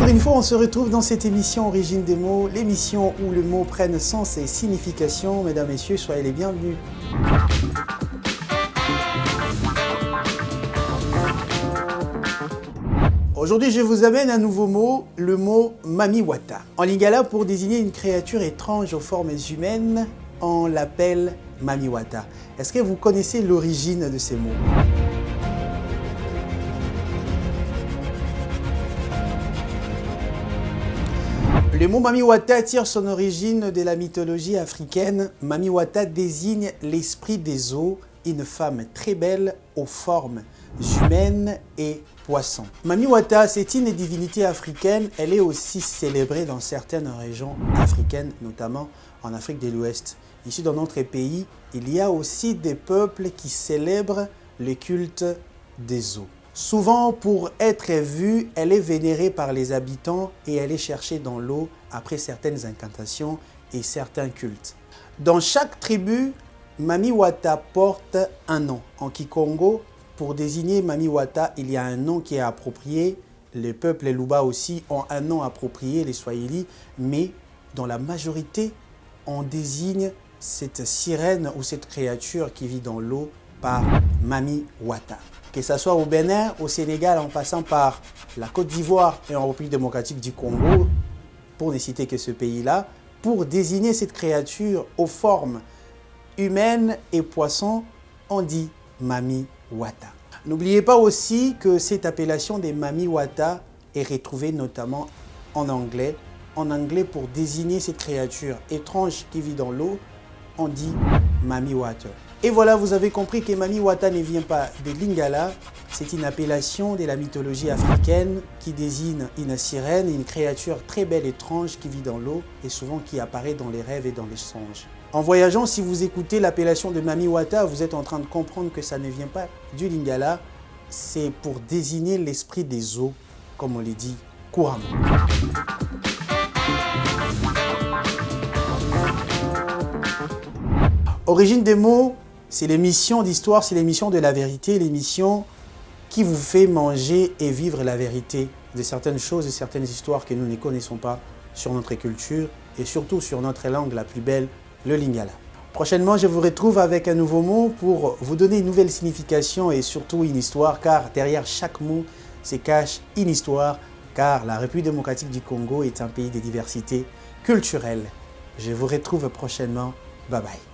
une fois, on se retrouve dans cette émission Origine des mots, l'émission où le mot prenne sens et signification. Mesdames, Messieurs, soyez les bienvenus. Aujourd'hui, je vous amène un nouveau mot, le mot Mamiwata. En lingala, pour désigner une créature étrange aux formes humaines, on l'appelle Mamiwata. Est-ce que vous connaissez l'origine de ces mots? Le mot Mamiwata tire son origine de la mythologie africaine. Mamiwata désigne l'esprit des eaux, une femme très belle aux formes humaines et poissons. Mamiwata, c'est une divinité africaine. Elle est aussi célébrée dans certaines régions africaines, notamment en Afrique de l'Ouest. Ici, dans notre pays, il y a aussi des peuples qui célèbrent le culte des eaux. Souvent, pour être vue, elle est vénérée par les habitants et elle est cherchée dans l'eau après certaines incantations et certains cultes. Dans chaque tribu, Mamiwata porte un nom. En Kikongo, pour désigner Mamiwata, il y a un nom qui est approprié. Les peuples Luba aussi ont un nom approprié, les Swahili, mais dans la majorité, on désigne cette sirène ou cette créature qui vit dans l'eau par Mamiwata. Que ce soit au Bénin, au Sénégal, en passant par la Côte d'Ivoire et en République démocratique du Congo, pour ne citer que ce pays-là, pour désigner cette créature aux formes humaines et poissons, on dit Mamiwata. N'oubliez pas aussi que cette appellation des Mamiwata est retrouvée notamment en anglais. En anglais, pour désigner cette créature étrange qui vit dans l'eau, on dit Mamiwata. Et voilà, vous avez compris que Mamiwata ne vient pas de Lingala. C'est une appellation de la mythologie africaine qui désigne une sirène, une créature très belle et étrange qui vit dans l'eau et souvent qui apparaît dans les rêves et dans les songes. En voyageant, si vous écoutez l'appellation de Mamiwata, vous êtes en train de comprendre que ça ne vient pas du Lingala. C'est pour désigner l'esprit des eaux, comme on le dit couramment. Origine des mots, c'est l'émission d'histoire, c'est l'émission de la vérité, l'émission qui vous fait manger et vivre la vérité de certaines choses et certaines histoires que nous ne connaissons pas sur notre culture et surtout sur notre langue la plus belle, le Lingala. Prochainement, je vous retrouve avec un nouveau mot pour vous donner une nouvelle signification et surtout une histoire, car derrière chaque mot se cache une histoire, car la République démocratique du Congo est un pays de diversité culturelle. Je vous retrouve prochainement. Bye bye.